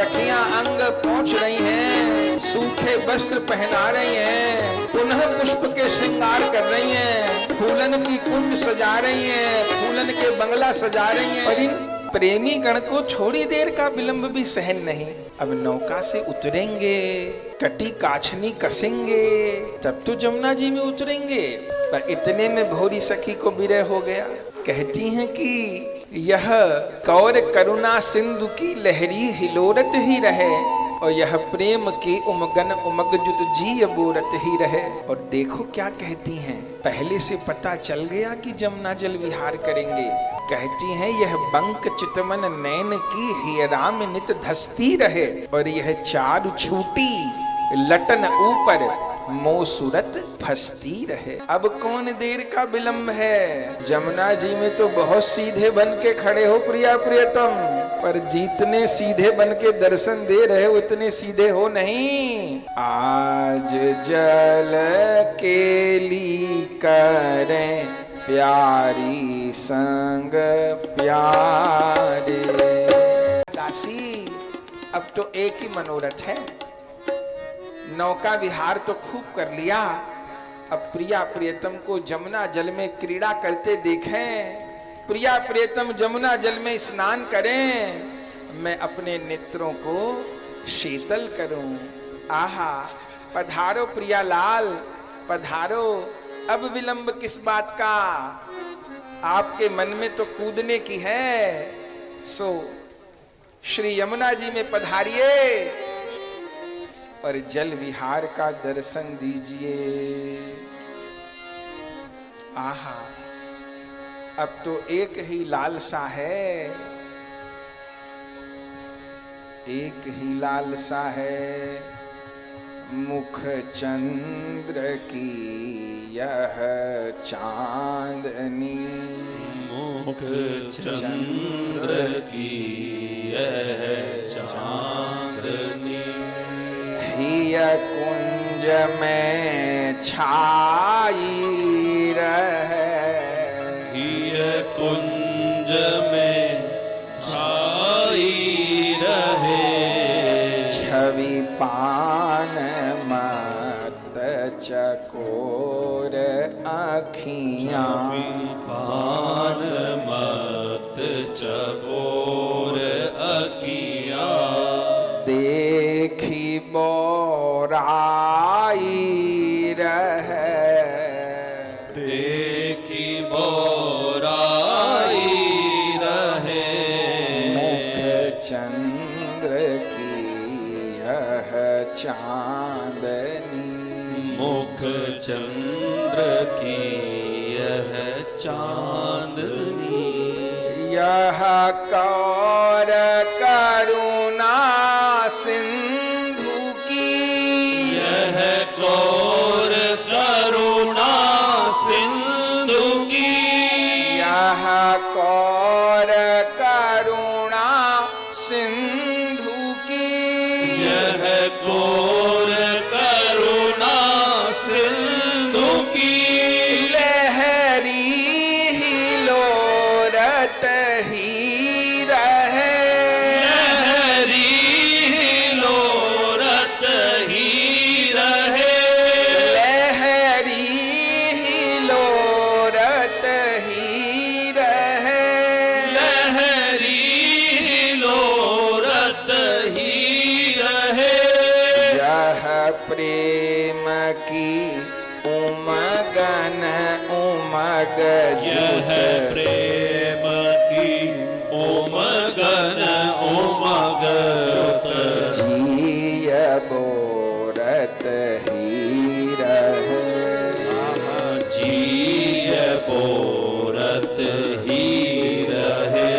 सखियां अंग पहुंच रही हैं, सूखे वस्त्र पहना रही हैं, पुनः पुष्प के श्रृंगार कर रही हैं, फूलन की कुंज सजा रही हैं, फूलन के बंगला सजा रही हैं। पर इन प्रेमी गण को थोड़ी देर का विलंब भी सहन नहीं। अब नौका से उतरेंगे, कटी काछनी कसेंगे, तब तो जमुना जी में उतरेंगे। पर इतने में भोरी सखी को विरह हो गया। कहती हैं कि यह कौर करुणा सिंधु की लहरी हिलोरत ही रहे, और यह प्रेम की उमगन उमग जुत जी बोरत ही रहे। और देखो क्या कहती हैं, पहले से पता चल गया कि जमुना जल विहार करेंगे। कहती हैं यह बंक चितमन नैन की हियरा में नित धसती रहे, और यह चारु छूटी लटन ऊपर मो सूरत फंसती रहे। अब कौन देर का विलंब है, जमुना जी में तो बहुत सीधे बन के खड़े हो प्रिया प्रियतम, पर जितने सीधे बन के दर्शन दे रहे हो उतने सीधे हो नहीं। आज जल केली करें प्यारी संग प्यारे। दासी अब तो एक ही मनोरथ है, नौका विहार तो खूब कर लिया, अब प्रिया प्रियतम को जमुना जल में क्रीड़ा करते देखें, प्रिया प्रियतम जमुना जल में स्नान करें, मैं अपने नेत्रों को शीतल करूं। आहा, पधारो प्रिया लाल पधारो, अब विलंब किस बात का, आपके मन में तो कूदने की है, सो श्री यमुना जी में पधारिए और जल विहार का दर्शन दीजिए। आहा, अब तो एक ही लालसा है, एक ही लालसा है, मुख चंद्र की यह चांदनी, मुख चंद्र की यह चांदनी, हिय कुंज में छाई रहे, हिय कुंज में छाई रहे, छवि पान मत चकोर आँखियाँ, पान मत चकोर अखियाँ, देखी बोराई रहे, देखी बोराई रहे, मुख चंद्र की यह चांदनी, मुख चंद्र की यह चांदनी, यह कौर करुणा सिंधु की, यह कौर करुणा सिंधु की, यह कौर करुणा सिंधु की, यह कौर करुणा सिंधु की, लहरी हिलोरत ही रहे, लहरी हिलोरत ही रहे, लहरी हिलोरत ही रहे, लहरी हिलोरत ही रहे, यह प्रेम की उमगन उमग यह जुट, प्रेम की उमगन उमग जिय बोरत ही रहे, जिय बोरत ही रहे,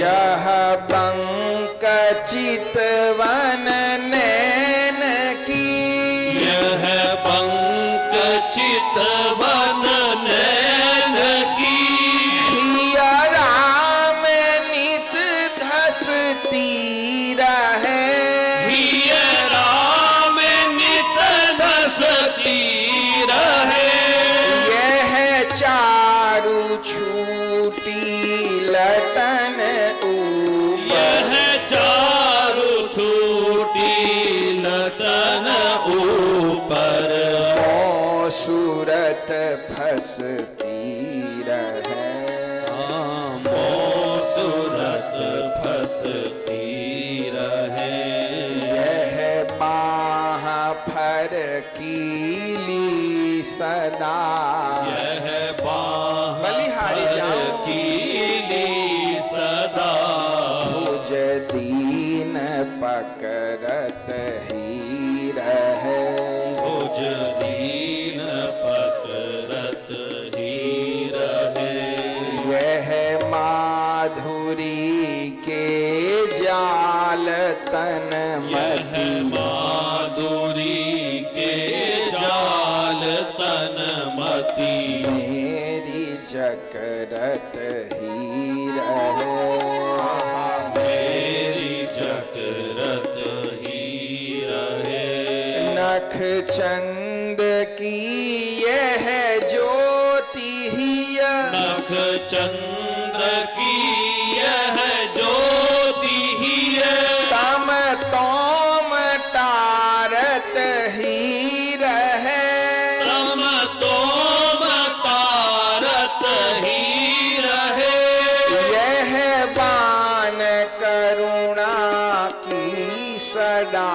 यह बंक चितवन नैन की, यह पंक चितवन नैन की, हियरा में नित धसती रहे, हियरा में नित धसती रहे, यह चारु छूटी लटन ऊपर, यह चारु तन ऊपर ओ सूरत फसती रहे मो सूरत फसती रहे यह बाह फरकीली सदा यह बाह बलिहारी जाओ। कीली सदा भुज दीन पकड़त ही रहे भुज दीन पकड़त ही रहे यह माधुरी के जाल तन यह मती माधुरी के जाल तन मती मेरी चकरत ही रहे मेरी चकरत ही रहे नख चंद की यह ज्योति ही नख चंद्र की यह ज्योति ही है तम तोम तारत ही रहे तम तोम तारत ही रहे यह बान करुणा की सदा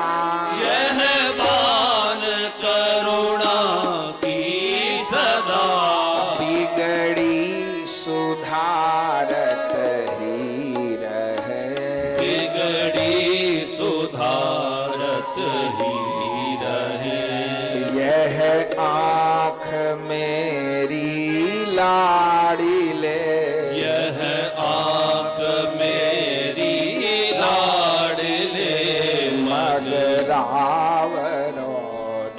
यह बान करुणा की सदा बिगड़ी सुधारत ही रहे बिगड़ी सुधारत ही रहे यह आँख मेरी लाड़ी ले यह आँख मेरी लाडले मगरावरो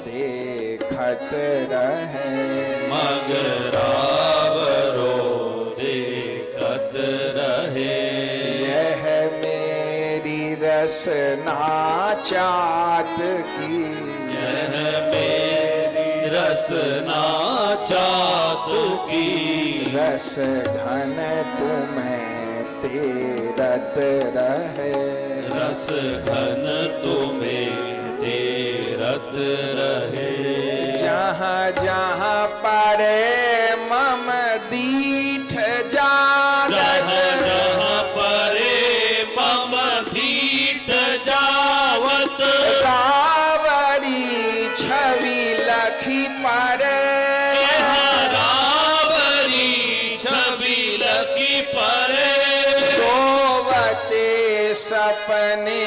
देखत रहे मगरावरो देखत रहे यह मेरी रसना चाट की यह मेरी रसना चात की रस घन तुम्हें तेरत रहे रस घन तुम्हें तेरत रहे जहाँ जहाँ परे मम दीठ जागत जहाँ जहाँ परे मम धीट जावत रावरी छवि लखी परे यहाँ रावरी छवि लकी परे सोवते सपने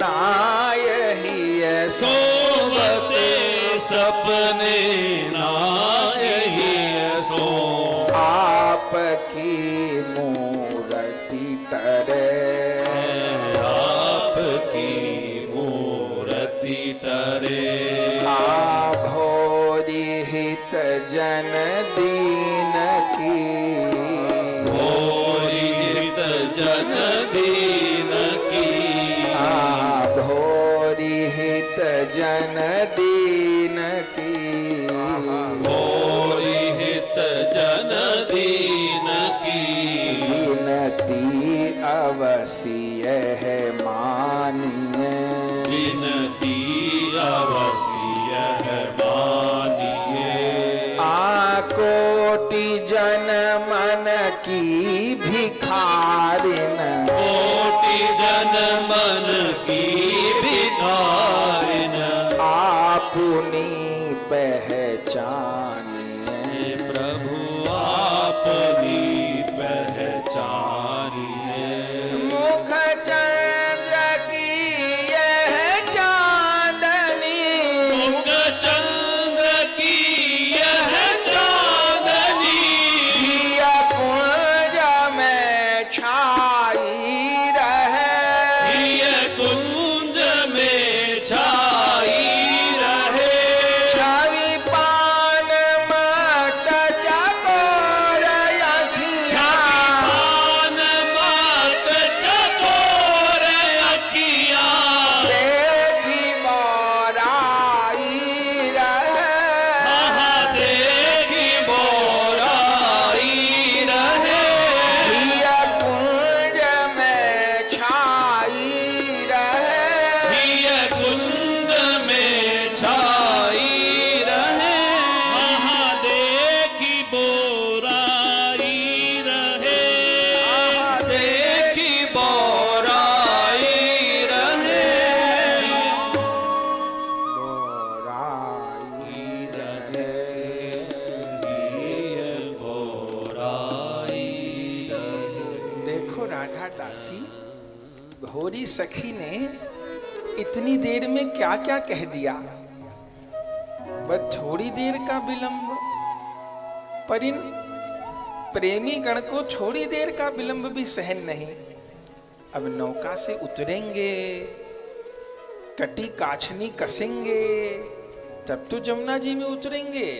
नायही सोवते सपने नायही सो आपकी मूर्ति टरे आपकी मूर्ति टरे भोरी हित जन दीन की भोरित जन दीन की भोरी हित जन दीन की भोरित जन दीन की विनती अवश्य है मानिए विनती अवश्य है मानिए कोटि जन मन की भिखारिन कोटि जन मन की भिखारिन आपुनी पहचानिए प्रभु आपनी पहचानिए मुख चंद्र की यह चांदनी मुख चंद्र की यह चांदनी जिया कुंज में छाई रहे ये कुंज में छाई रहे छवि पान सखी ने इतनी देर में क्या क्या कह दिया। बस थोड़ी देर का विलंब, पर इन प्रेमी गण को थोड़ी देर का विलंब भी सहन नहीं। अब नौका से उतरेंगे, कटी काछनी कसेंगे, तब तो जमुना जी में उतरेंगे।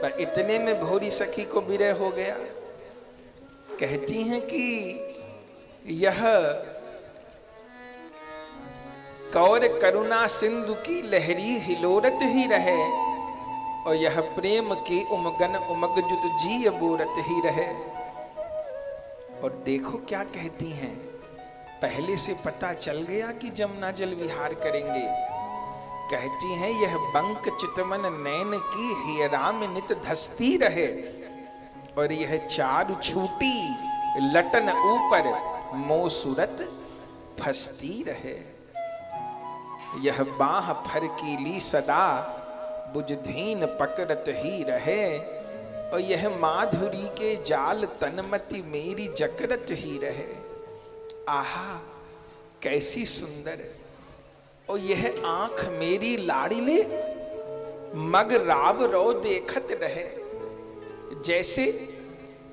पर इतने में भोरी सखी को विरह हो गया। कहती हैं कि यह कौर करुणा सिंधु की लहरी हिलोरत ही रहे, और यह प्रेम की उमगन उमगजुत जी बोरत ही रहे। और देखो क्या कहती हैं, पहले से पता चल गया कि जमुना जल विहार करेंगे। कहती हैं यह बंक चितमन नैन की हीरा में नित धसती रहे, और यह चारु छूटी लटन ऊपर मो सूरत फसती रहे। यह बाह फरकीली सदा बुझधीन पकड़त ही रहे, और यह माधुरी के जाल तनमति मेरी जकरत ही रहे। आहा कैसी सुंदर, और यह आंख मेरी लाड़िले मग राव रो देखत रहे। जैसे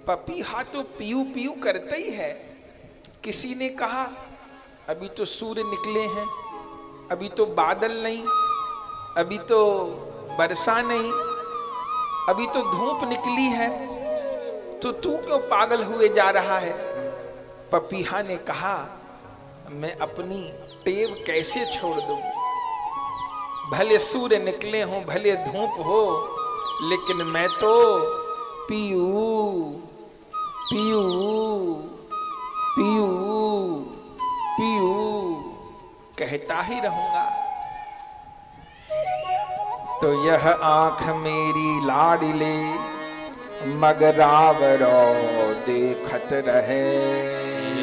पपीहा तो पीऊ पीऊ करते ही है। किसी ने कहा अभी तो सूर्य निकले हैं, अभी तो बादल नहीं, अभी तो वर्षा नहीं, अभी तो धूप निकली है, तो तू क्यों पागल हुए जा रहा है। पपीहा ने कहा मैं अपनी टेव कैसे छोड़ दूं। भले सूर्य निकले हों, भले धूप हो, लेकिन मैं तो पीऊ पीऊ पीऊ पीऊ कहता ही रहूंगा। तो यह आंख मेरी लाडिले मगराव रो देखत रहे।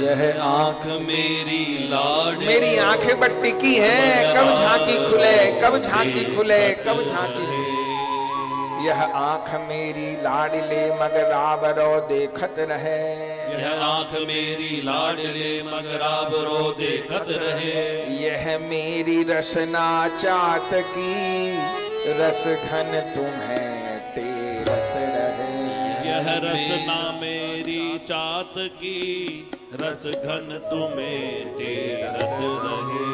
यह आंख मेरी लाड, मेरी आंखें बड़ टिकी हैं, कब झांकी खुले, कब झांकी खुले, कब झांकी। यह आंख मेरी लाडले मगराव रो देखत रहे। यह आंख मेरी लाडले मगराव रो देखत रहे। यह मेरी रसना चात की रस घन तुम्हें टेरत रहे। यह रसना मेरी चात की रस घन तुम्हें टेरत रहे।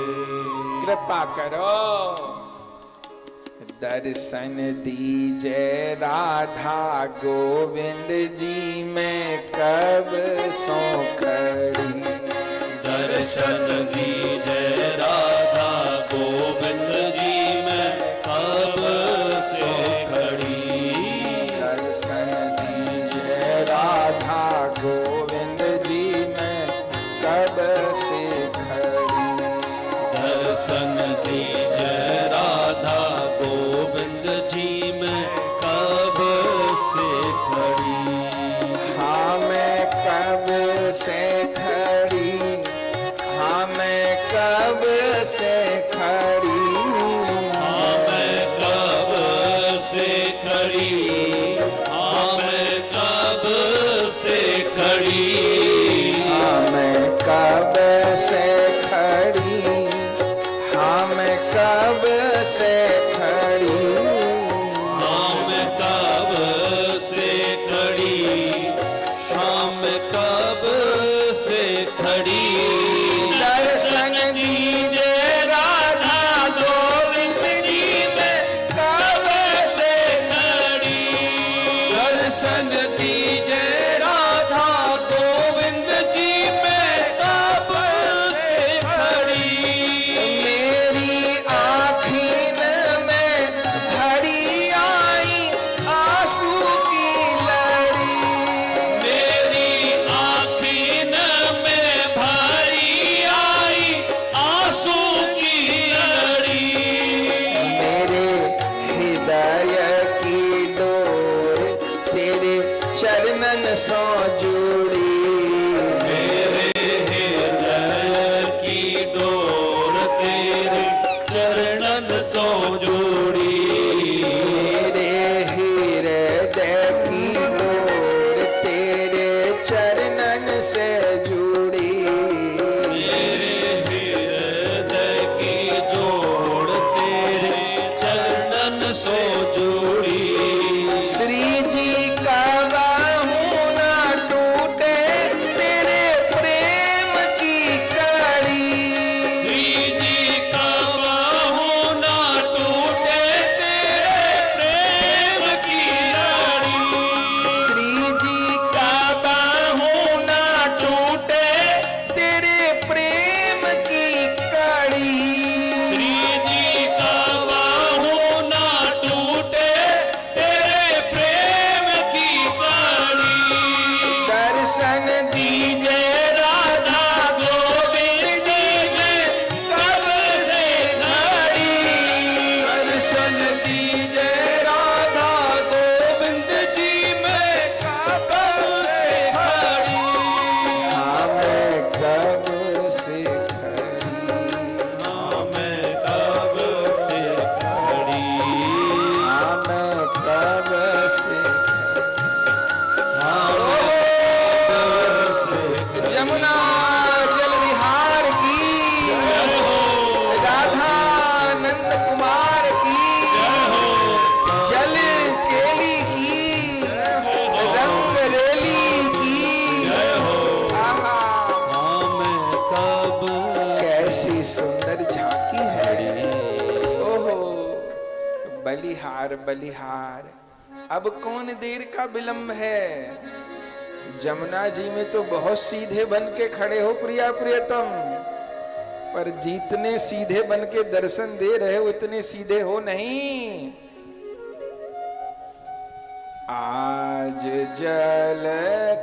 कृपा करो दर्शन दीजिए राधा गोविंद जी में कब सो खड़ी। दर्शन दीजिए राधा गोविंद जी में कब से खड़ी। दर्शन दीजिए राधा गोविंद जी में कब से खड़ी। दर्शन दीजिए राधा गोविंद जी में कब से खड़ी। हाँ मैं कब से खड़ी, हाँ मैं कब से खड़ी। हाँ मैं कब से खड़ी, हाँ मैं कब से खड़ी। हाँ मैं कब से खड़ी, हाँ मैं कब से खड़ी। हाँ मैं कब से खड़ी, शाम कब से खड़ी। दर्शन दीजिए राधा गोविंद जी में कब से खड़ी। दर्शन दीजिए राधा गोविंद जी में कब से खड़ी। मेरी आँखीं बलिहार बलिहार। अब कौन देर का विलंब है। जमुना जी में तो बहुत सीधे बन के खड़े हो प्रिया प्रियतम, पर जितने सीधे बन के दर्शन दे रहे हो इतने सीधे हो नहीं। आज जल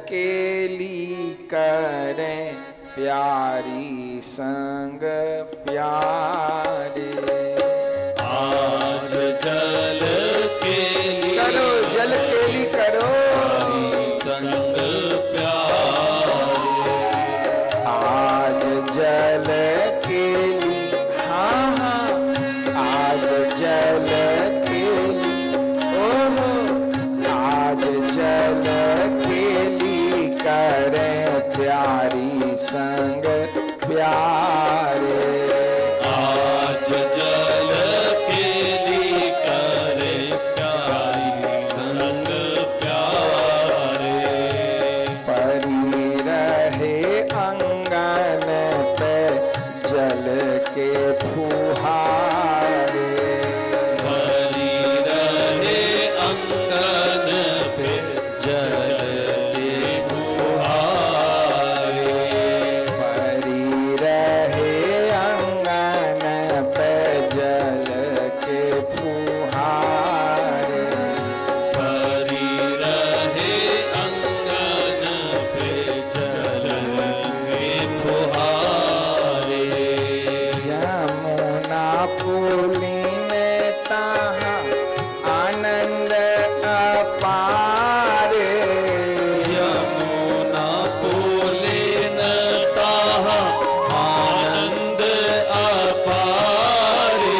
केली करें प्यारी संग प्यारे। आज जल केली करो जल केली करो संग प्यारे। आज जल केली, हाँ हाँ आज जल केली, ओहो आज जल केली करें प्यारी संग प्यारे। आज जल केली करे प्यारी संग प्यारे। परी रहे अंगन पे जल के फुहारे। भरी रहे अंगन पे जल के फुहारे। परी रहे अंगन पे जल के फुहारे। भरी रहे अंगन पे जल के फुहारे। जमुना पुलिन ताहा आनंद अपारे। यमुना पुलिन ताहा आनंद अपारे।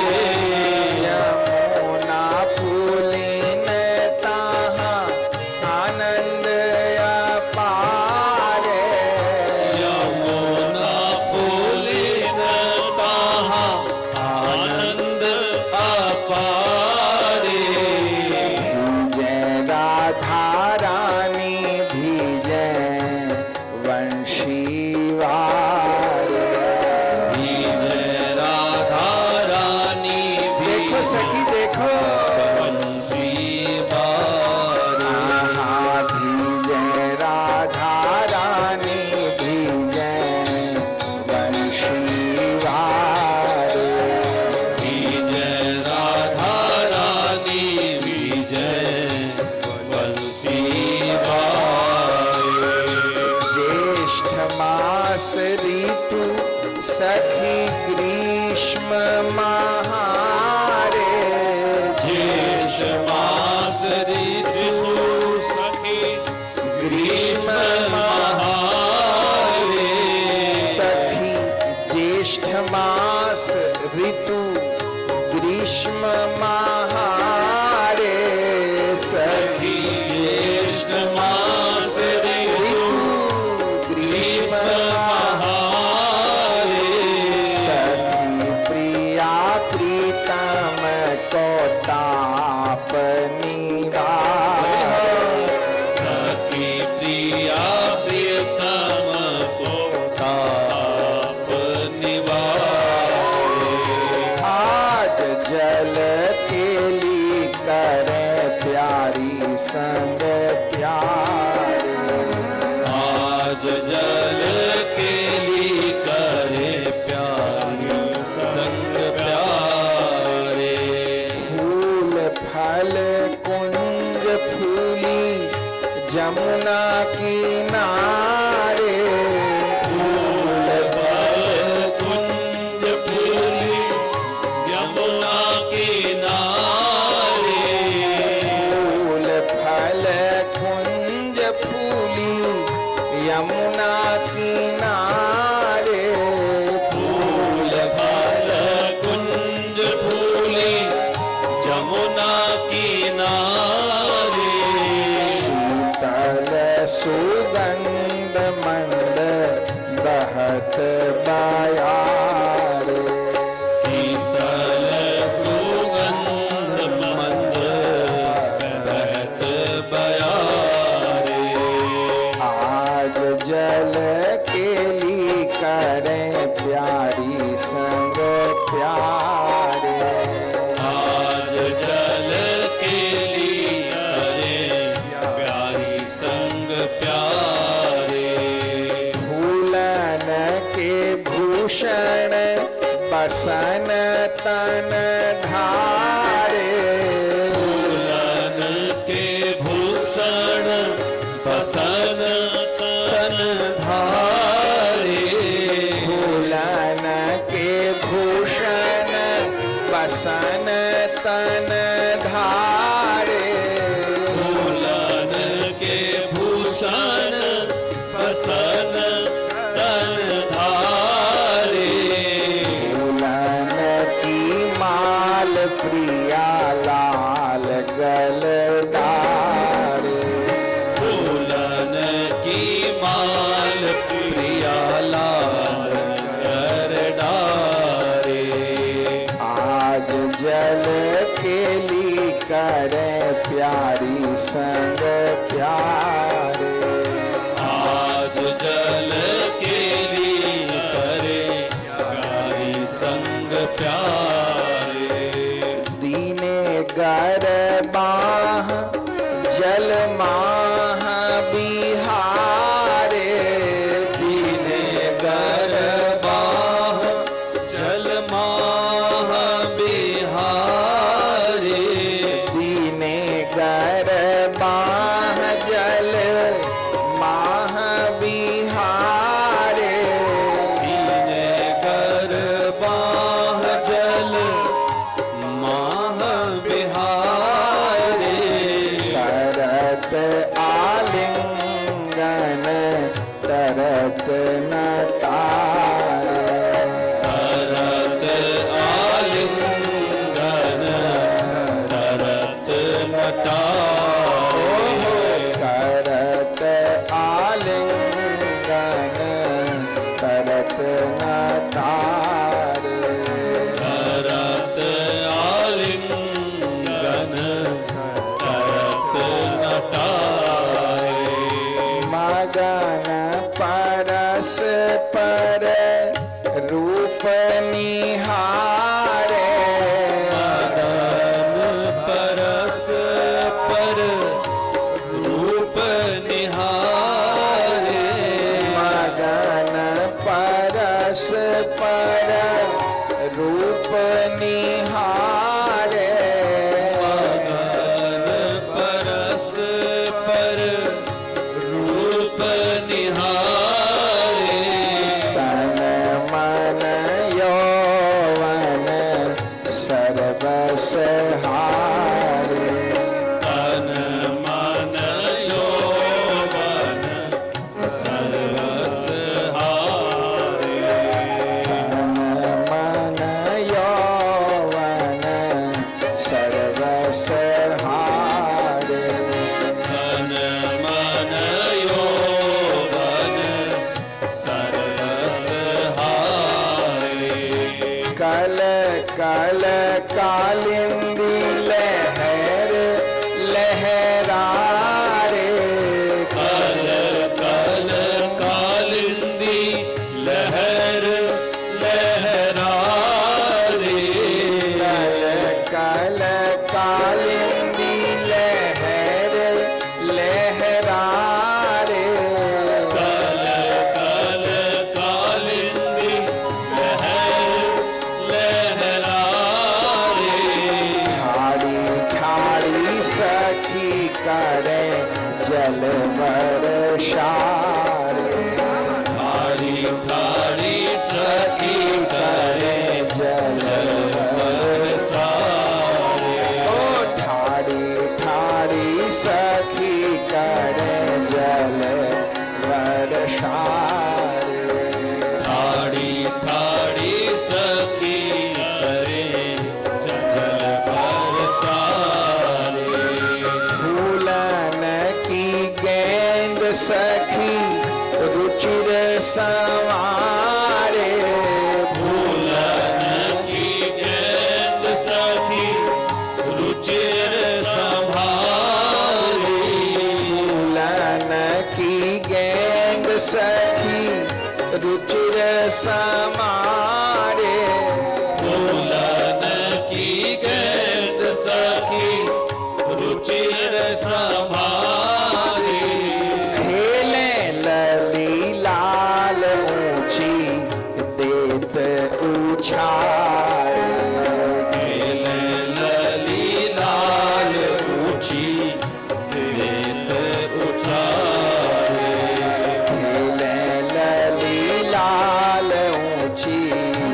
यमुना पुलिन ताहा आनंद अपारे। यमुना पुलिन ताहा आनंद अपारे। जय राधा रानी भीजय वंशीवारे। जय राधा रानी देखो सखी देखो, बंसी बारे। आहा भीजय राधा रानी भीजय वंशीवारे। जय राधा रानी विजय बंसी बारे। ज्येष्ठ मास ऋतु सखी ग्रीष्म महारे। ज्येष्ठ मास ऋतु सखी ग्रीष्म महारे। सखी ज्येष्ठ मास ऋतु ग्रीष्म महारे। सखी ज्येष्ठ मास ऋतु ग्रीष्म महारे। सखी प्रिया प्रीतम को ताप निवारे। सखी प्रिया प्रियतम को ताप निवारे। आज जल केली बसन तन धारे, फूलन के भूषण बसन तन धारे, फूलन के भूषण बसन तन धारे, फूलन के भूषण बसन तन धारे, फूलन की माल प्रिया लाल गलदारे, फूलन की माल प्रिया लाल कर डारे, आज जल केली करे प्यारी संग प्यारे, आज जल केली करे प्यारी संग प्यारे, दीने गर बाह जल माह बिहारे, दीने गर बाह जल माह बिहारे, दीने गर बाह जल माह बिहारे, दीने गर बाह जल माह बिहारे, करत आलिंगन तरत न तारे, तरत आलिंगन तरत नटारे, करत आलिंगन तरत न तारे, तरत आलिंगन तरत नटारे, मगन परस पर रूप निहारे, मगन परस पर रूप निहारे, मगन परस पर रूप निहारे, मगन परस पर रूप निहारे, तन मन यौवन सर्वस हारे, तन मन यौवन सर्वस हारे, तन मन यौवन सर्वस हारे, तन मन यौवन सर्वस हारे, कल कल कालिंदी लहर लहरारे, कल कल कालिंदी लहर लहरारे, कल कल कालिंदी लहर लहरारे, कल कल कालिंदी लहर लहरारे, ठाड़ी ठाड़ी सखी करे जल बरसारे, ठाड़ी ठाड़ी सखी करे जल बरसारे, ओ ठाड़ी ठाड़ी सखी करे जल बरसारे, ठाड़ी ठाड़ी सखी करे जल बरसारे, फूलन की गेंद सखी रुचिर संवारे, फूलन की गेंद सखी रुचिर संभारे, फूलन की गेंद सखी रुचिर समारे, फूलन की गेंद सखी रुचिर संभारे, खेले लली लाल ऊंची देत उछारे, खेले लली लाल ऊंची देत उचारे खेले लली लाल ऊंची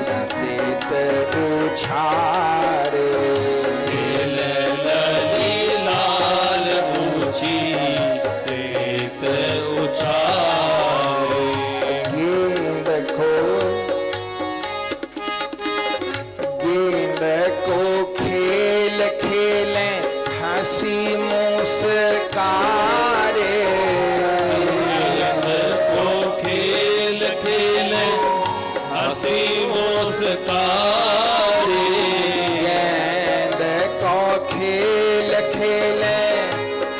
देत उछारे खेले लली लाल ऊंची देत उचारे गेंद को खेल खेले हंसी मुस्कारे गेंद को खेल खेले हंसी मुस्कारे गेंद को खेल खेले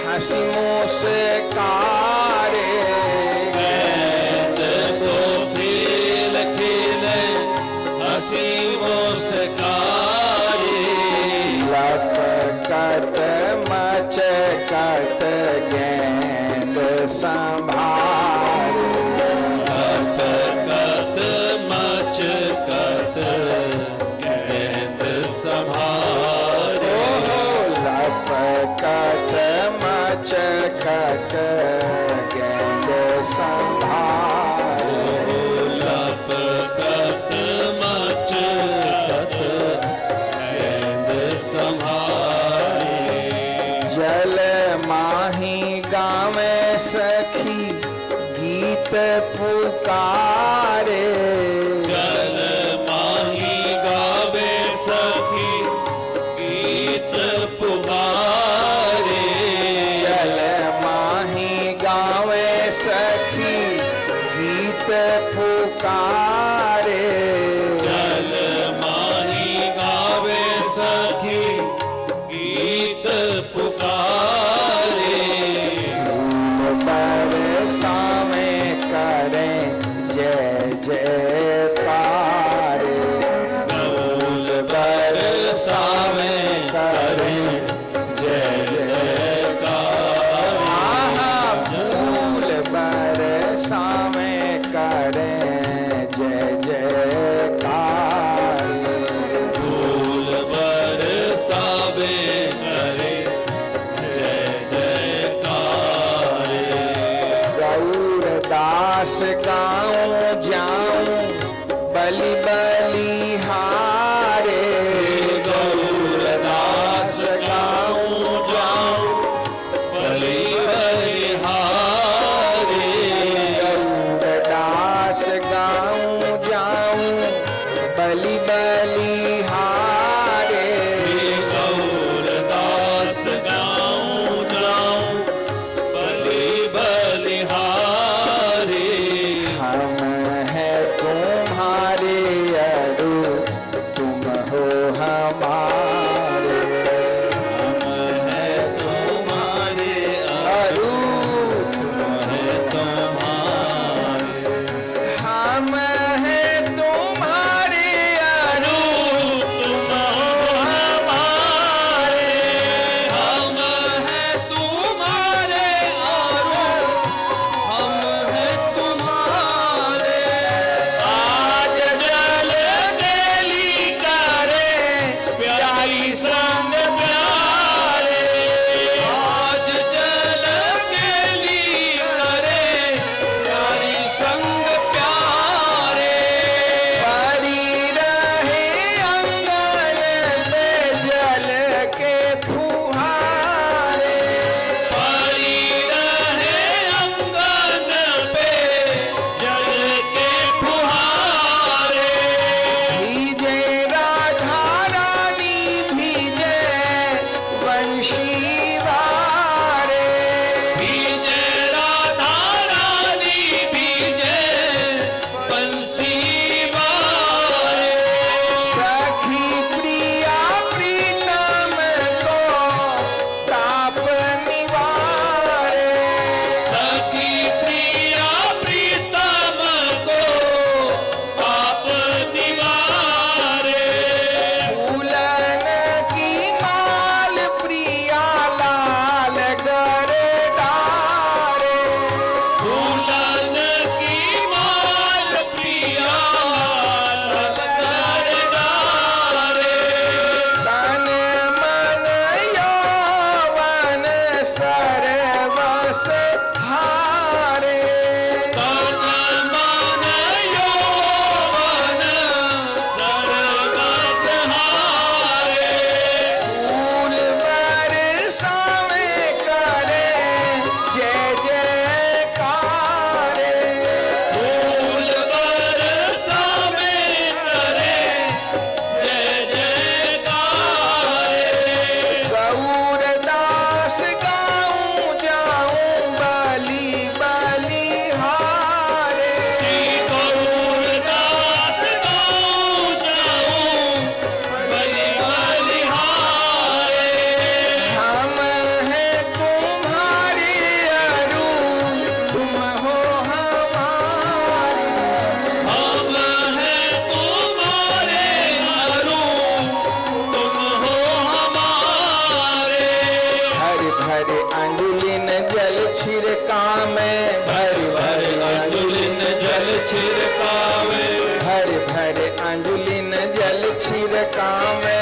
हंसी मुस्कारे गेंद को खेल खेले हंसी मुस्कारे लपकत मचकत गेंद संभारे लपकत मचकत गेंद संभारे लपकत मचकत गेंद संभारे लपकत मचकत गेंद संभारे जल माही गावे सखी गीत पुकारे जल माही गावे सखी गीत पुकारे जल माही गावे सखी गीत पुकारे जल माही गावे सखी गीत पुकारे बरसा में करें जय जयकारे गौल बरसावे करें जय जयकार आहा फूल बरसा में करें जय जयकारे फूल बरसावे करे जय जयकार गौर दास गाऊं जाऊं बलि बलिहारे गौरदास गाऊं जाऊं बलि बलिहारे गौर दास गाऊं जाऊं बलि बलिहारे श्री गौरदास गाऊं जाऊं बलि बलिहारे छिड़कावे, भरी भरी अंजुलिन जल छिड़कावे, भरी भरी अंजुलिन जल छिड़कावे,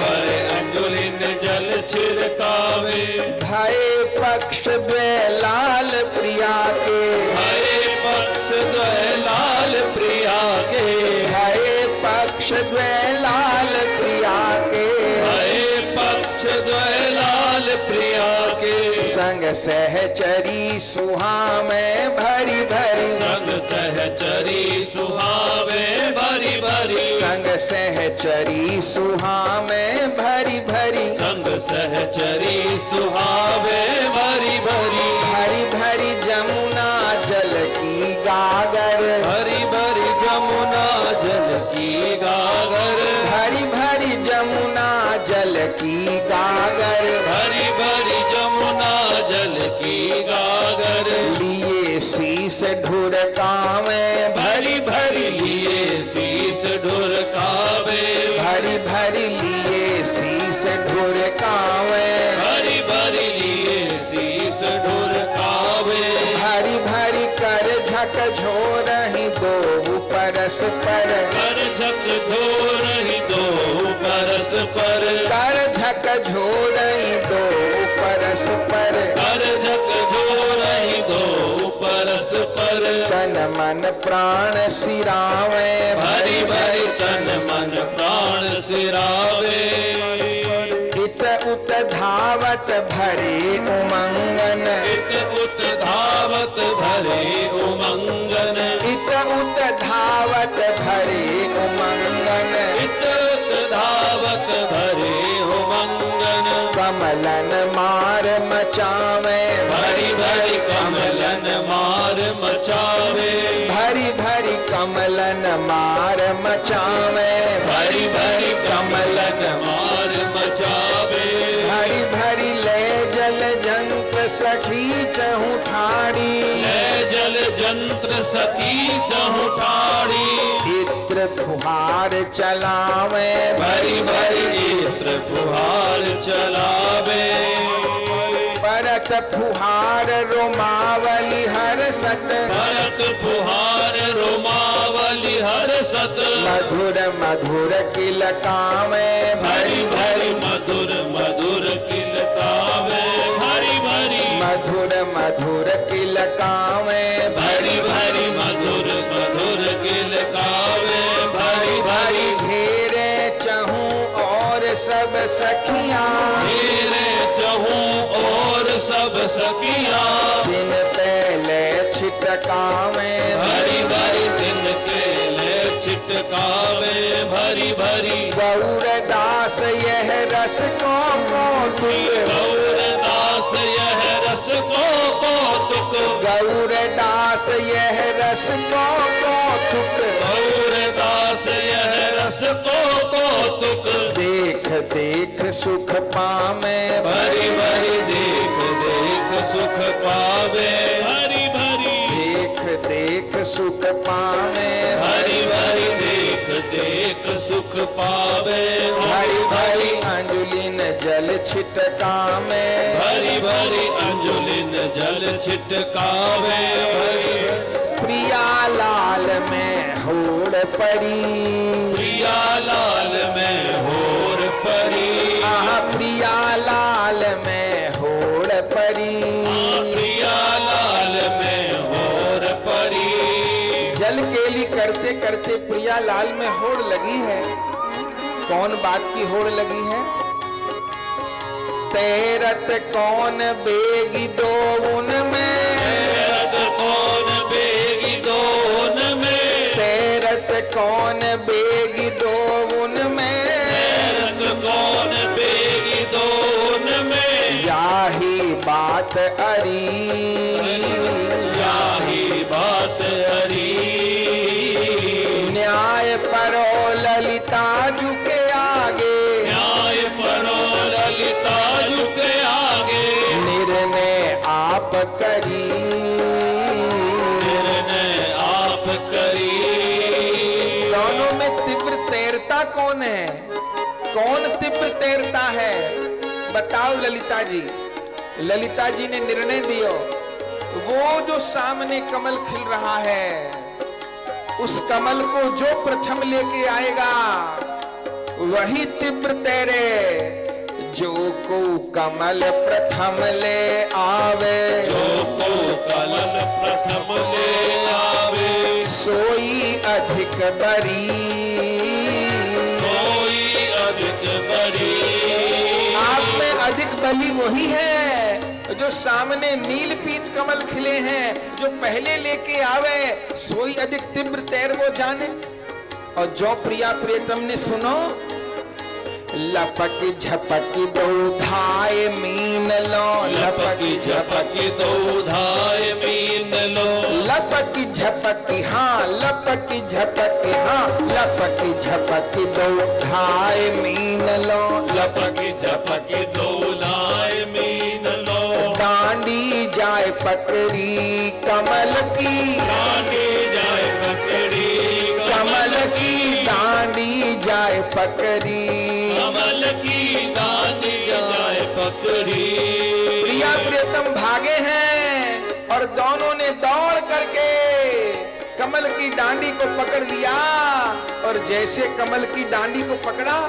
भरे अंजुलिन जल छिड़कावे, भय पक्ष द्वय लाल प्रिया के, भय पक्ष द्वय लाल प्रिया के, भय पक्ष द्वय लाल प्रिया के, भय पक्ष द्वय लाल प्रिया के, संग सहचरी सुहावे, भरी भरी संग सहचरी सुहावे, भरी भरी संग सहचरी सुहावे, भरी भरी संग सहचरी सुहावे, भरी भरी भरी भरी जमुना जल की गागर, भरी भरी जमुना जल की गागर, भरी भरी जमुना जल की गागर, भरी भरी जमुना जल की गागर, लिए शीस ढुरकावे, भरी भरी लिए शीस ढुरकावे, भरी भरी लिए शीस ढुरकावे, भरी भरी लिए शीस ढुरकावे, भरी भरी कर झक झोरहि दो परस्पर, कर झक झोर ही दो परस्पर, कर झक झोरहि दो परस्पर, कर झक झोर ही दो परस्पर, तन मन प्राण सिरावे, भरी भरी तन मन प्राण सिरावे, इत उत धावत भरे उमंगन, इत उत धावत भरे उमंगन, इत उत धावत भरे उमंगन, इत उत धावत भरे उमंगन, कमलन मार मचावे, भरी भरी कमलन मार मचावे, भरी भरी कमलन मार मचावे, भरी भरी कमलन मार मचावे, भरी भरी ले जल जंत्र सखी चहु ठाड़ी, है जल जंत्र सखी चहु ठाड़ी, इत्र फुहार चलावे, भरी भरी इत्र फुहार चलावे, परत फुहार रोमावली हर सत, भरत फुहार रोमावली हर सत, मधुर मधुर किलकावे, भरी भरी मधुर मधुर किलकावे, भरी भरी मधुर मधुर किलकावे, भरी भरी मधुर मधुर किलकावे, भरी भरी घेरे चहु और सब सखियां, मेरे चहूं और सब सखियां, दिन पहले छिटकावे, भरी भरी दिन के ले छिटकावे, भरी भरी गौरदास यह रस को कौतुक, गौरदास यह रस को कौतुक, गौरदास यह रस को कौतुक, गौरदास यह रस को कौतुक, देख देख सुख पावे, भरी भरी देख देख सुख पावे, भरी भरी देख देख सुख पावे, भरी भरी देख देख सुख पावे, भरी भरी अंजुलिन जल छिटकावे, भरी भरी अंजुलिन जल छिटकावे, प्रिया लाल में होड़ पड़ी, प्रिया लाल में होर परी, आह प्रिया लाल में होड़ पड़ी, प्रिया लाल में होर परी, जल केली करते करते प्रिया लाल में होड़ लगी है। कौन बात की होड़ लगी है? तेरत कौन बेगी दो उनमें, तेरत कौन बेगी दोन में, तेरत कौन बेगी दो उनमें, तेरत कौन बेगी दोन में, याही बात अरी, याही बात हरी, न्याय परो ललिता झुके आगे, न्याय परो ललिता झुके आगे, निर्णय आप करी, निर्णय आप करी, दोनों में तीव्र तैरता कौन है? कौन तीव्र तैरता है? बताओ ललिता जी। ललिता जी ने निर्णय दियो वो जो सामने कमल खिल रहा है, उस कमल को जो प्रथम लेके आएगा वही तीव्र तैरे। जो को कमल प्रथम ले आवे, जो को कमल प्रथम ले आवे, सोई अधिक बरी, सोई अधिक बरी। आप में अधिक बली वही है जो सामने नील पीत कमल खिले हैं, जो पहले लेके आवे सोई अधिक तीव्र तैर वो जाने। और जो प्रिया प्रियतम ने सुनो, लपकी झपकी दो धाय मीन लो, लपकी झपकी दो धाय मीन लो, लपकी झपकी हाँ, लपकी झपकी हाँ, लपकी झपकी दो धाय मीन लो, लपकी झपकी दो धाय मीन लो। डांडी जाए पकड़ी कमल की, डांडी जाए पकड़ी कमल की डांडी जाए पकड़ी, कमल की डांडी जाए पकड़ी। प्रिया प्रियतम भागे हैं और दोनों ने दौड़ करके कमल की डांडी को पकड़ लिया। और जैसे कमल की डांडी को पकड़ा,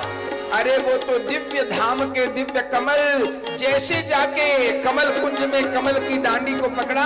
अरे वो तो दिव्य धाम के दिव्य कमल, जैसे जाके कमल कुंज में कमल की डांडी को पकड़ा,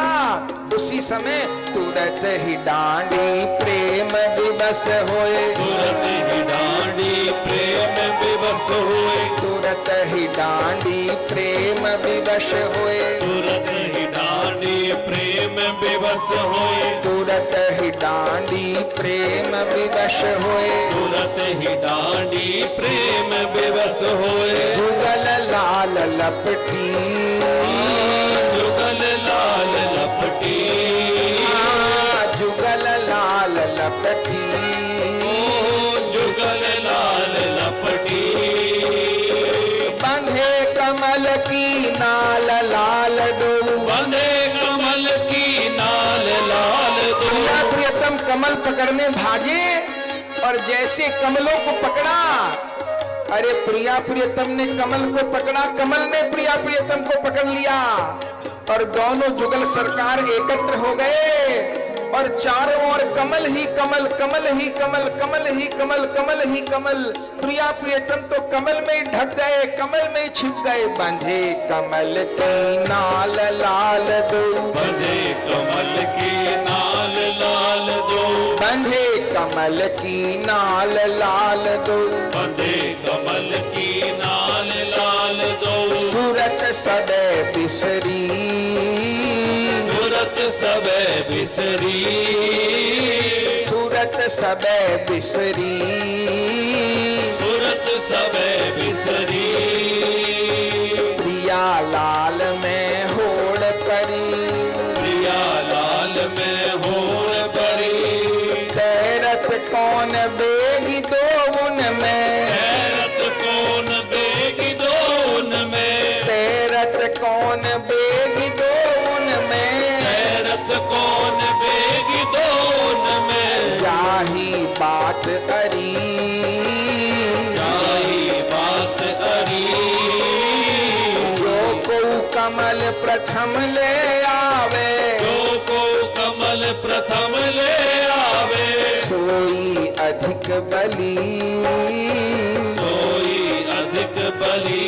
उसी समय तुरंत ही डांडी प्रेम विवश होए, तुरंत ही डांडी प्रेम विवश हुए, तुरंत ही डांडी प्रेम विवश होए, तुरंत ही डांडी प्रेम विवश हुए, तुरंत ही डांडी प्रेम विवश होए, तुरंत ही डांडी प्रेम विवश हुए। जुगल लाल लपटी, जुगल लाल लपटी, जुगल लाल लपटी, जुगल लाल लपटी। बंधे कमल की नाल लाल दो, बंधे कमल की नाल लाल दो। प्रिया प्रियतम कमल पकड़ने भागे और जैसे कमलों को पकड़ा, अरे प्रिया प्रियतम ने कमल को पकड़ा, कमल ने प्रिया प्रियतम को पकड़ लिया और दोनों जुगल सरकार एकत्र हो गए और चारों ओर कमल ही कमल, कमल ही कमल, कमल ही कमल, कमल ही कमल। प्रिया प्रियतम तो कमल में ही ढक गए, कमल में ही छिप गए। बंधे कमल की नाल लाल दो, बंधे कमल की नाल लाल दो, बंधे कमल की नाल लाल दो, बंधे कमल की नाल लाल दो। सूरत सदै बिसरी, सूरत सब बिसरी, सूरत सदै बिसरी, सूरत सब बिसरी। प्रिया लाल में होड़ परी, प्रिया लाल में होड़ परी, तैरत कौन बेगी दो उनमें, हैरत कौन बेगी दो उनमें, तैरत कौन बेगी दो उनमें, हैरत कौन बेगी दो उनमें। जाही बात अरी, जाही बात अरी, जो को कमल प्रथम ले आवे, जो को कमल प्रथम ले आवे, सोई अधिक बली, सोई अधिक बली।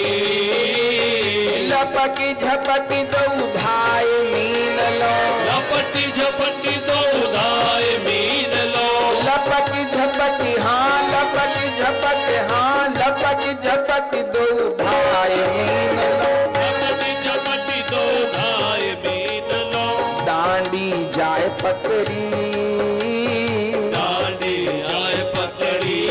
लपकी झपकी दो धाय मीन लो, लपटी झपटी दो धाय मीन लो, लपकी झपकी हाँ, लपकी झपकी हाँ, लपकी झपकी दो धाय मीन लो, लपटी झपटी दो धाय मीन लो। डांडी जाए पकड़ी, डांडी आए पकड़ी,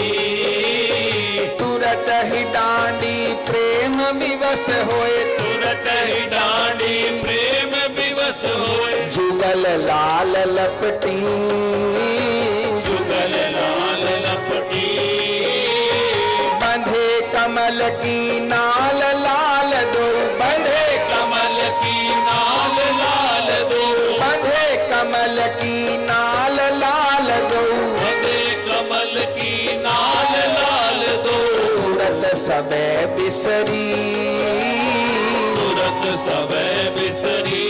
तुरत ही डांडी प्रेम विवश होए, तुरत ही डांडी प्रेम विवश होए, जुगल लाल लपटी, जुगल लाल लपटी, बंधे कमल की नाल लाल दो, बंधे कमल की नाल लाल दो, बंधे कमल की नाल लाल दो, बंधे कमल की नाल लाल दो। सूरत सबे बिसरी, सूरत सब बिसरी,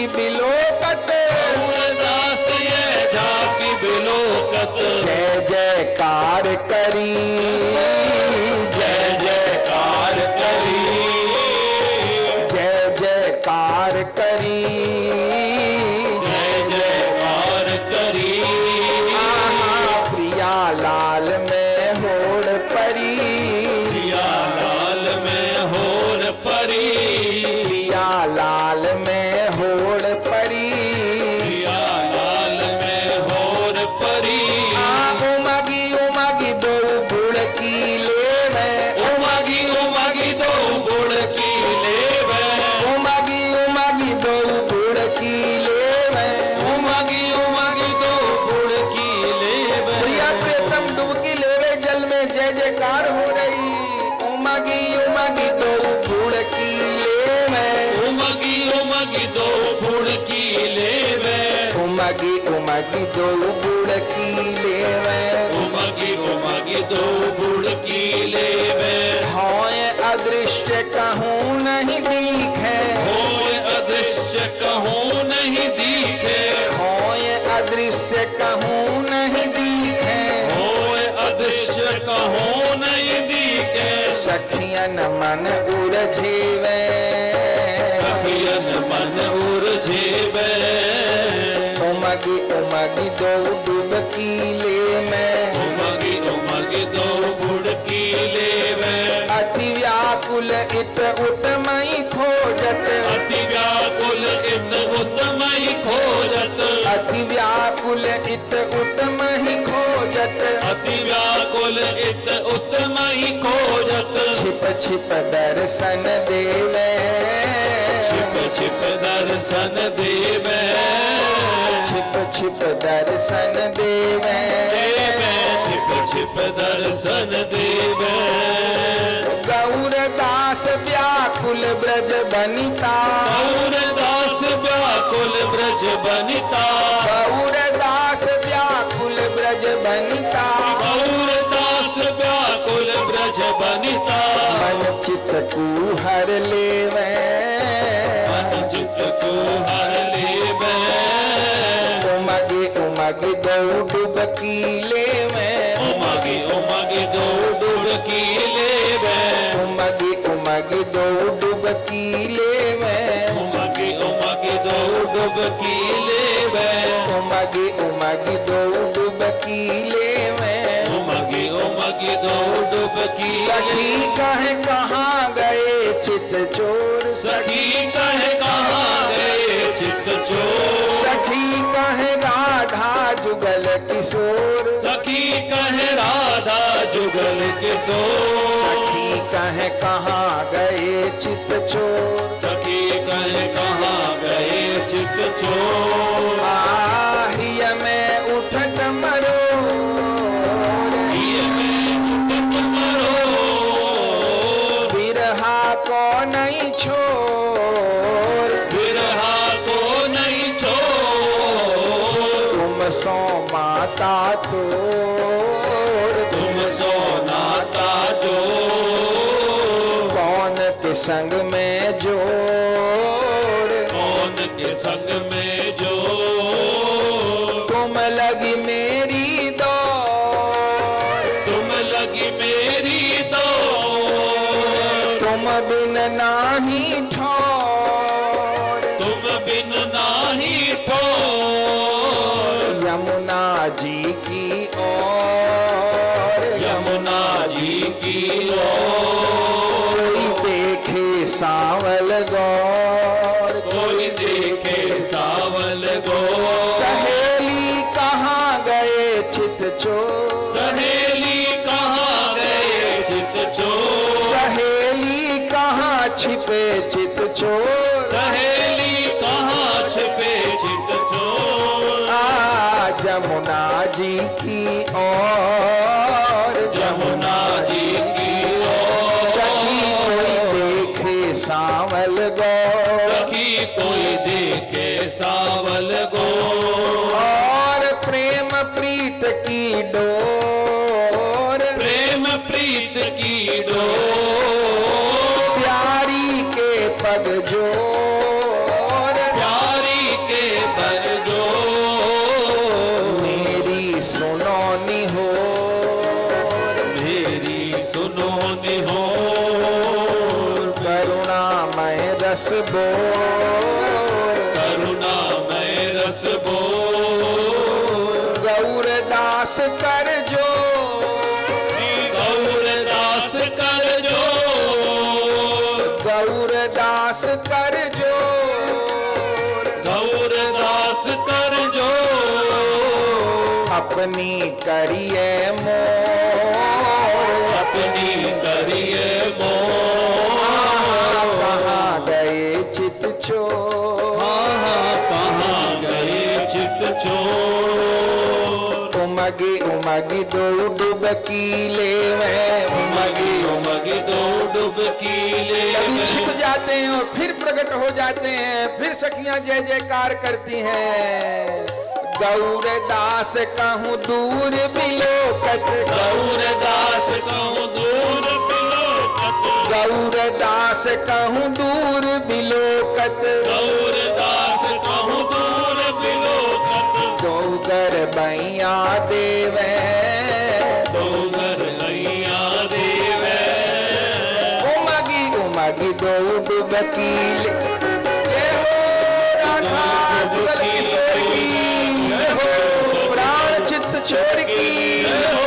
झांकी बिलोकत, दास ये झांकी बिलोकत, जय जयकार करी, जय जयकार करी, जय जयकार करी, जय जयकार करी। आहा प्रिया लाल में होड़ परी, प्रिया लाल में होर परी, प्रिया लाल में होड़ परी, प्रिया लाल में होर परी। उमगी उमगी दो गुड़ की लेवे, उमगी उमगी दो गुड़ की लेवे, उमगी उमगी दो गुड़ की लेवे, उमगी उमगी दो गुड़ की लेवे। प्रिया प्रीतम डुबकी लेवे जल में, जय जयकार हो रही। उमगी उमगी दो गुड़ की लेवे, उमगी उमगी दो गुड़ की लेवे, उमगी उमगी दो गुड़ की लेवे, उमगी उमगी दो गुड़ की लेवे। होय अदृश्य कहूँ नहीं दिखे, होय अदृश्य कहूँ नहीं दिखे, होय अदृश्य कहूँ नहीं दिखे, होय अदृश्य कहूँ नहीं दिखे। सखियन मन उरझेवे, सखियन मन उरझेवे, उमगी उमगी दो डुबकी ले में, उमगी उमगी दो गुड़ की लेवे। अति व्याकुल इत उतमई खोजत, अति व्याकुल इत उत्तमई खोजत, अति व्याकुल इत उतमई खोजत, अति व्याकुल इत उत्तमई खोजत। छिप छिप दर्शन देवे, छिप छिप दर्शन देवे, छिप छिप दर्शन देवे, देवे छिप छिप दर्शन देवे। गौर दास व्याकुल ब्रज बनिता, गौर दास व्याकुल ब्रज बनिता, गौर दास व्याकुल ब्रज बनिता, गौर दास व्याकुल ब्रज बनिता। मन चित कुहर लेवे, मन चित को हर लेवे, उमगी उमगी दो डुबकी लेवे, उमगी उमगी दो डुबकी लेवे, उमगी उमगी दो डुबकी लेवे, उमगी उमगी दो डुबकी लेवे, उमगी उमगी दो डुबकी लेवे। उमगी उमगी दो डुबकी सखी कहे कहाँ गए चित चोर, सखी कहे कहाँ गए चित्त चोर, सखी कहे राधा जुगल किशोर, सखी कहे राधा जुगल किशोर, सखी कहे कहाँ गए चित चोर, सखी कहे कहाँ गए चित्त चोर। आहिय में उठत मरो, ये में उठत मरो, बिरहा को नहीं छोर, बिरहा को नहीं छोड़, तुम सो माता तोर, तुम सो नाता जो, कौन के संग में जोड़, कौन के संग में जो, तुम लगी मेरी दौड़, तुम लगी मेरी दौड़, तुम बिन नाही ठोर, तुम बिन नाही ठोर। यमुना जी की ओर, यमुना जी की ओर, कोई देखे सावल गौर, कोई देखे सावल गो, सहेली कहाँ गए चित चोर, सहेली कहाँ गए चित चोर, सहेली कहाँ छिपे चित चोर, सहेली कहाँ छिपे चित चोर। आ जमुना जी की ओर, जमुना जी की ओर, सखी कोई देखे सावल गौर, सखी कोई देखे सावल गो, और प्रेम प्रीत की डोर, प्रेम प्रीत की डोर, प्यारी के पग जोर, प्यारी बोल, करुणामय रस बोल, गौरदास कर जो, गौरदास कर जो, गौरदास कर जो, गौरदास कर जो, अपनी करिए मोर, अपनी करिए मोर। कहाँ गए चित चोर, कहाँ गए चित चोर। उमगी उमगी दो डुबकी ले में, उमगी उमगी दो डुबकी ले कभी में। छिप जाते हैं और फिर प्रकट हो जाते हैं, फिर सखियां जय जयकार करती हैं। गौरदास कहूँ दूर बिलोकत, गौरदास कहूँ दूर बिलोकत, गौरदास कहूँ दूर बिलोकत, गौरदास कहूँ दूर बिलोकत। गौगर बैया देवे, गौगर नैया देवे, उमगी उमगी दो डुबकी ले। जय हो राधा जुगल किशोर की, जय हो प्राण चित्त छोड़ की, जय हो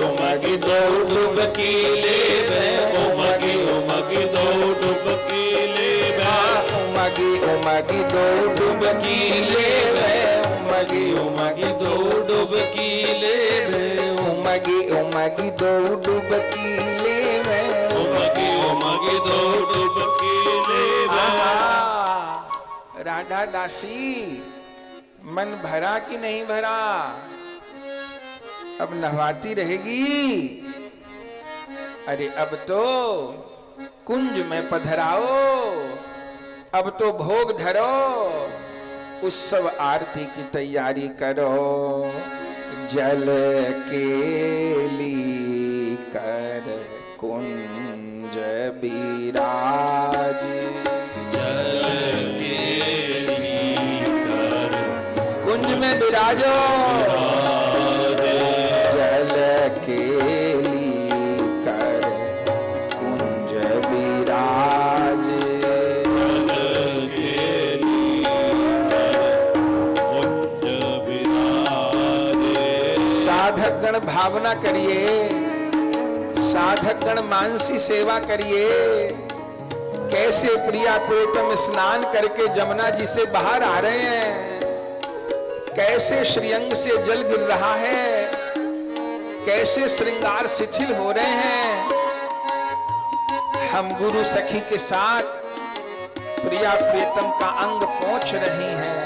उमगी दो डुबकी लेवे, उमगी उमगी दो डुबकी लेवे, उमगी उमगी दो डुबकी लेवे, उमगी उमगी दो डुबकी लेवे, उमगी उमगी दो डुबकी लेवे, उमगी उमगी दो डुबकी लेवे। आहा, राधा दासी मन भरा कि नहीं भरा? अब नहवाती रहेगी? अरे अब तो कुंज में पधराओ, अब तो भोग धरो, उत्सव आरती की तैयारी करो। जल केली कर कुंज बिराज, जल केली कर कुंज में बिराजो, जल केली कर कुंज बिराज, जल केली कर कुंज बिराजे। साधक गण भावना करिए, साधक गण मानसी सेवा करिए। कैसे प्रिया प्रियतम स्नान करके जमुना जी से बाहर आ रहे हैं, कैसे श्रीअंग से जल गिर रहा है, कैसे श्रृंगार शिथिल हो रहे हैं। हम गुरु सखी के साथ प्रिया प्रियतम का अंग पोंछ रही हैं।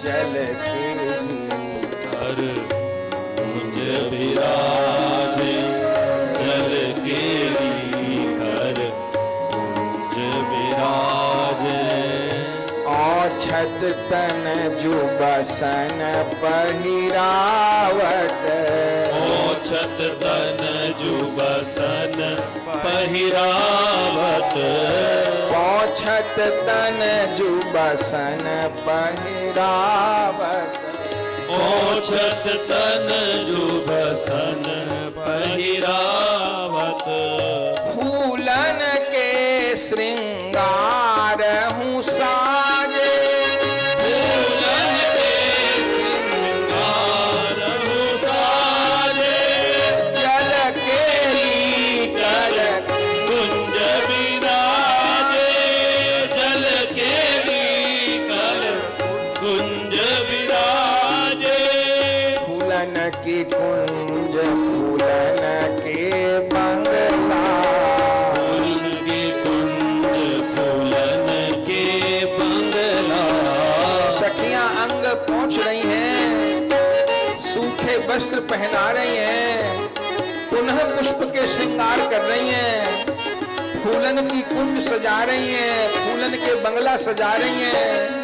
जल केली कर कुंज बिराजे, जल केली कर कुंज बिराजे। औछत तन जुबसन पहिरावत, ओछत तन जुबसन पहिरावत, औछत तन जुबसन पहिरावत, ओछत तन जुबसन पहिरावत। फूलन के श्रृंगार हूँ साजे, फूलन के श्रृंगार हूँ साजे, जल केली कर कुंज बिराजे, जल केली कर कुंज बिराजे। फूलन की कुंज फूलन के बंगला, फूलन के कुंज फूलन के बंगला। सखियां अंग पहुंच रही हैं, सूखे वस्त्र पहना रही हैं, पुनः पुष्प के श्रृंगार कर रही हैं, फूलन की कुंज सजा रही हैं, फूलन के बंगला सजा रही हैं।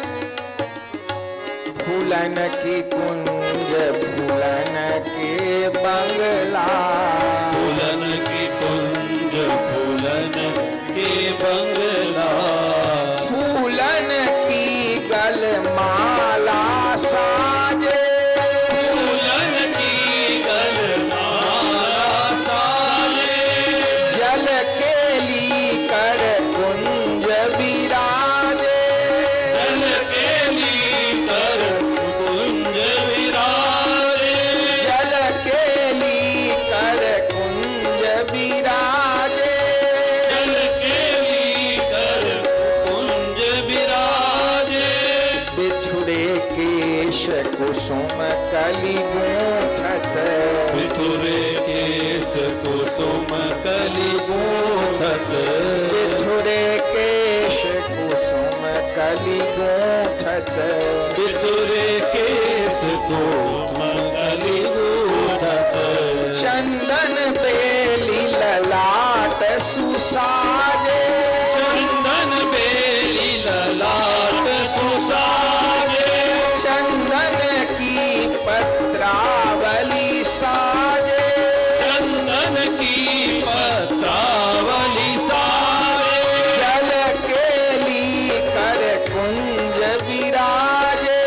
फूलन की कुंज फूलन के बंगला, फूलन की कुंज फूलन के बंगला। फूलन की गलमाला साजे, फूलन की गलमाला साजे, जल कुसुम कली गूंथत बिथुरे केस कुसुम कली गूंथत बिथुरे केश कुसुम कली गूंथत बिथुरे केस कुसुम कली गूंथत चंदन बेली ललाट सुसाजे चंदन बेली ललाट सुसाजे चंदन की पत्रावली साजे चंदन की पत्रावली साजे जल केली कर कुंज विराजे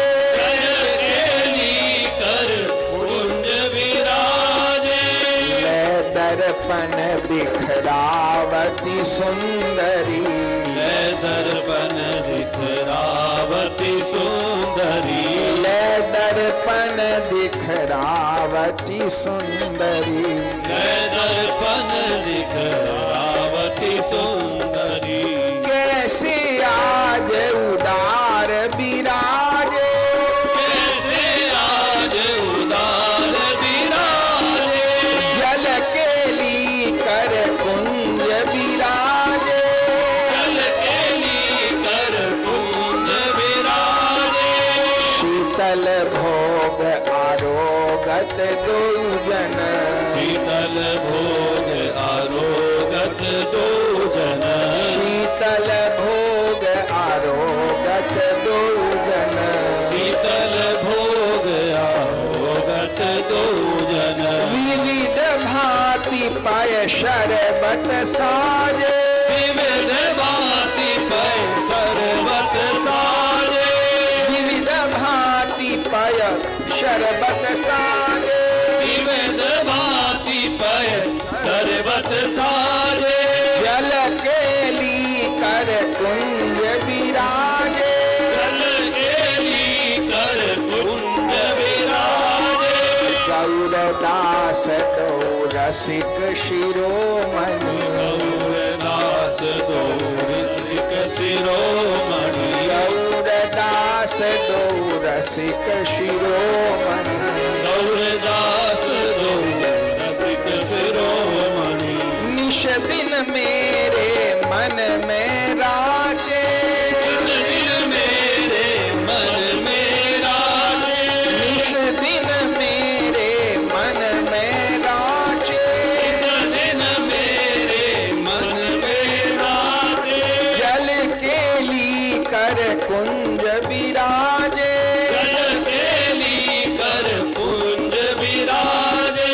केली कर कुंज विराजे ले दर्पण बिखरावती सुंदरी ले दर्पण दिखरावती सुंदरी ले दर्पण बिखरावती सुंदरी ले दर्पण दिखरावती सुंदरी कैसे आज उदार विराजे कैसे आज उदार विराजे जल केली कर कुंज विराजे जल केली कर कुंज विराजे शीतल भोग आरोगत दो जन शीतल भोग आरोगत दो जन शीतल भोग आरोगत दो जन शीतल भोग आरोगत दो जन विविध भांति पाय शरबत साजे विविध भांति पै सर्वत साजे विविध भांति पाय शरबत साजे विविध भांति पै सर्वत साजे जल केली कर कुंज विराजे जल केली कर कुंज विराजे गौरदास तो रसिक शिरोमणि गौरदास दो ऋषिक शिरोमणि गौरदास तो रसिक शिरोमणि गौरदास दो रसिक शिरोमणि निश दिन मेरे मन में राचे दिन मेरे मन में राजे निश दिन मेरे मन में राचे दिन मेरे मन में राजे जल केली कर कुंज विराजे जल केली कर कुंज विराजे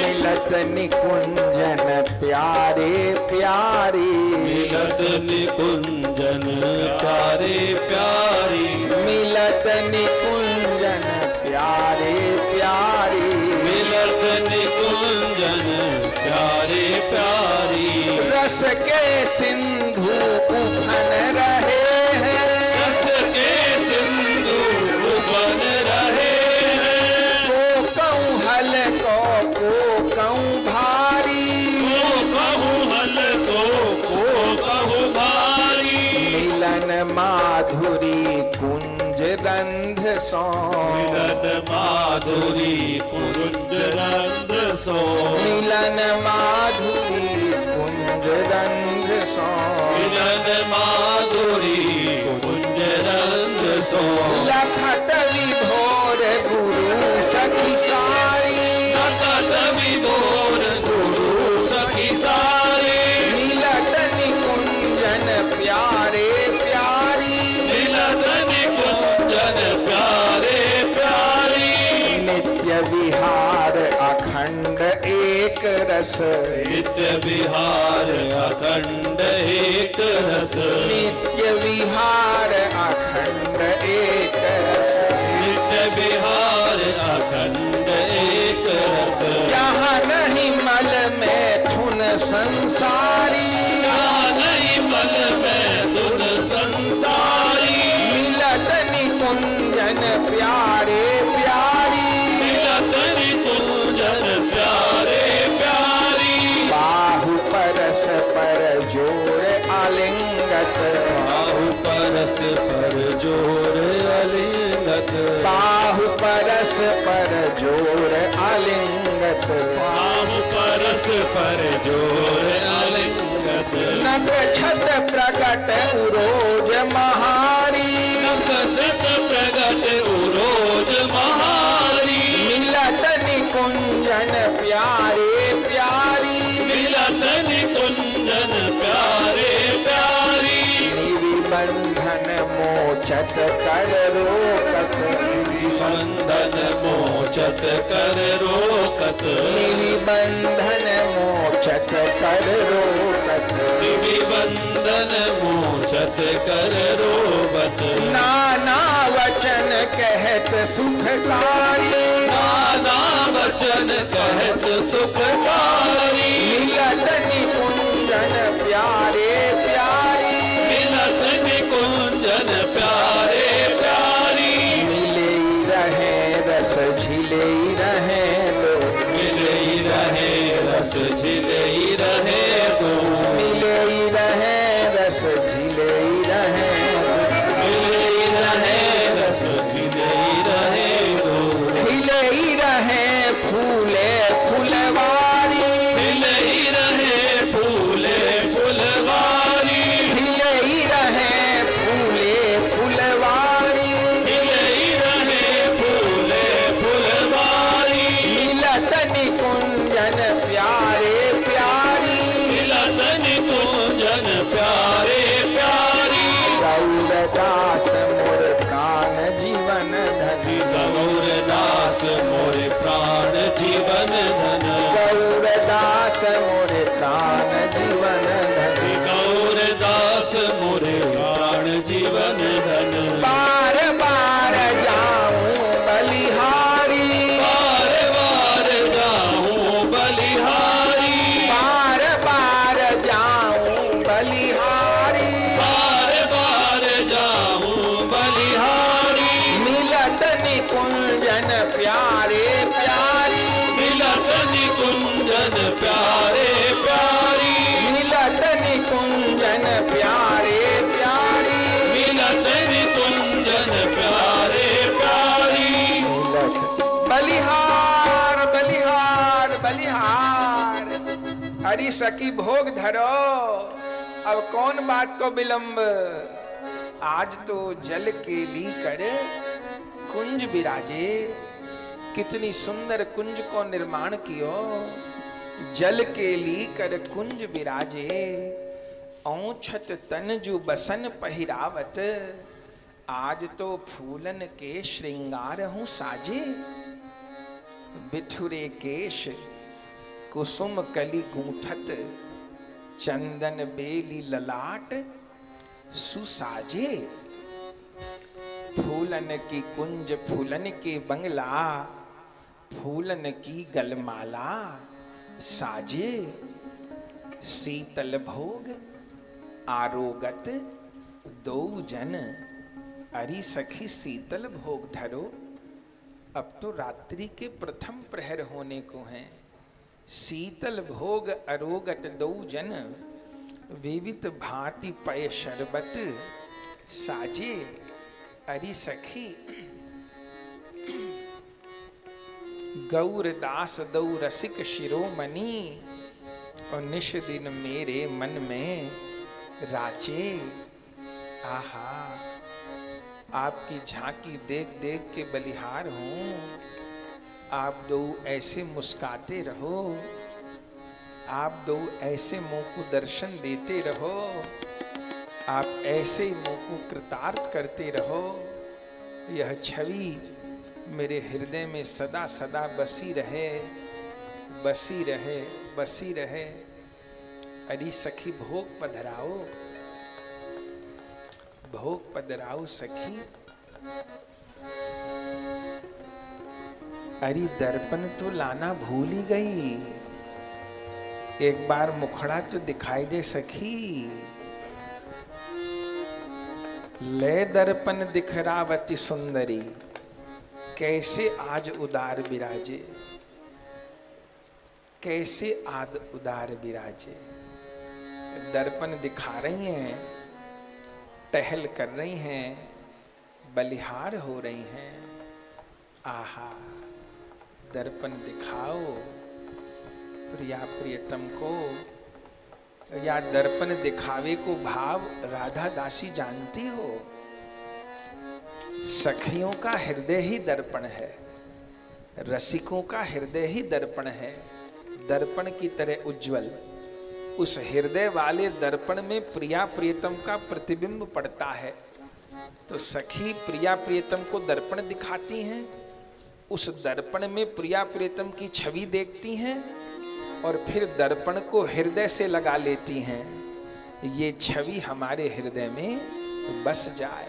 मिलत निकुंजन प्यारे प्यारी मिलत निकुंजन प्यारे प्यारी मिलत निकुंजन प्यारे प्यारी मिलत निकुंजन प्यारे प्यारी रस के सिंधु उफन रहे हैं रस के सिंधु बन रहे हैं को कहूँ हल को कहूँ भारी को कहूँ हल को कहूँ भारी मिलन माधुरी कुंज रंध सो मिलन माधुरी कुंज रंध सो मिलन माधुरी कुंज रंध सो मिलन माधुरी कुंज रंध सो लखत विभोर गुरु सखी सारी लखत विभोर गुरु सखी सारे मिलत निकुंजन प्यारे प्यारी मिलत निकुंजन प्यारे प्यारी नित्य विहार अखंड एक रस नित्य विहार अखंड एक रस नित्य विहार अखंड एक रस नित्य विहार अखंड एक रस यहाँ नहीं मल में थुन संसारी जहाँ नहीं मल में तुन संसारी मिलत निकुंजन प्यारे प्यारी मिलत निकुंजन प्यारे प्यारी बाहु परस पर जोर आलिंगत बाहु परस पर जोर अलिंगत रोकत, बाहु परस पर जोर आलिंगत, बाहु परस पर जोर आलिंगत, नख छत प्रगट उरोज महारी, नख सत प्रगट उरोज महारी, मिलत निकुंजन प्यारे प्यारी, मिलत निकुंजन प्यारे प्यारी, बंधन मोचत कर रोकत, बंधन मोचत कर रोकत, बंधन मोचत कर रोकत, बंधन मोचत कर रोकत, नाना वचन कहत सुखकारी, नाना वचन कहत सुखकारी, मिलत निकुंजन प्यारे प्यारी, मिलत निकुंजन प्यारे प्यारी, मिले रहे रस झिले रहे दो, मिले रहे रस झिले रहे दो, मिले रहे रस झिले रहे दो, मिले रहे रस झिले रहे दो, हिले रहे फूले फुलवारी, मिले रहे फूले फुलवारी, हिले रहे फूले फुलवारी, मिले रहे फूले फुलवारी, मिलत निकुंजन प्यारे प्यारी, मिलत निकुंजन प्यारे प्यारी, गौरदास मोर प्राण जीवन धन, गौरदास मोर प्राण जीवन धन, गौरदास मोर प्राण जीवन धन, गौरदास मोर प्राण जीवन धन, बार बार जाऊं बलिहारी, बार बार जाऊं बलिहारी, बार बार जाऊं बलिहारी, बार बार जाऊं बलिहारी, मिलत निकुंजन प्यारे प्यारी, मिलत निकुंजन प्यारे प्यारी, मिलत निकुंजन प्यारे प्यारी, मिलत निकुंजन प्यारे प्यारी, मिलत बलिहार बलिहार बलिहार। हरि सखी भोग धरो, अब कौन बात को विलंब, आज तो जल के ली कर कुंज विराजे, कितनी सुंदर कुंज को निर्माण कियो, जल के ली कर कुंज विराजे, औछत तनजु बसन पहिरावत, आज तो फूलन के श्रृंगार हूं साजे, बिथुरे केश कुसुम कली गूंथत, चंदन बेली ललाट सुसाजे, फूलन की कुंज फूलन के बंगला, फूलन की गलमाला साजे, शीतल भोग आरोगत दो जन, अरी सखी शीतल भोग धरो। अब तो रात्रि के प्रथम प्रहर होने को हैं, शीतल भोग अरोगत दो जन, विवित भांति पय शरबत साजे, अरी सखी गौरदास दौ रसिक शिरोमणि, और निश दिन मेरे मन में राचे, आहा आपकी झांकी देख देख के बलिहार हूं, आप दो ऐसे मुस्काते रहो, आप दो ऐसे मुंह को दर्शन देते रहो, आप ऐसे मुंह को कृतार्थ करते रहो, यह छवि मेरे हृदय में सदा सदा बसी रहे, बसी रहे, बसी रहे। अरे सखी भोग पधराओ, भोग पधराओ सखी। अरे दर्पण तो लाना भूल ही गई, एक बार मुखड़ा तो दिखाई दे सखी। ले दर्पण दिखरावती सुंदरी, कैसे आज उदार विराजे, कैसे आज उदार विराजे। दर्पण दिखा रही हैं, टहल कर रही हैं, बलिहार हो रही हैं। आहा, दर्पण दिखाओ प्रिया प्रियतम को, या दर्पण दिखावे को भाव राधा दासी जानती हो? सखियों का हृदय ही दर्पण है, रसिकों का हृदय ही दर्पण है, दर्पण की तरह उज्जवल। उस हृदय वाले दर्पण में प्रिया प्रियतम का प्रतिबिंब पड़ता है। तो सखी प्रिया प्रियतम को दर्पण दिखाती हैं, उस दर्पण में प्रिया प्रियतम की छवि देखती हैं और फिर दर्पण को हृदय से लगा लेती हैं। ये छवि हमारे हृदय में बस जाए।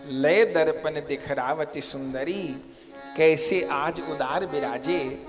लय दर्पण दिखरावती सुंदरी, कैसे आज उदार विराजे।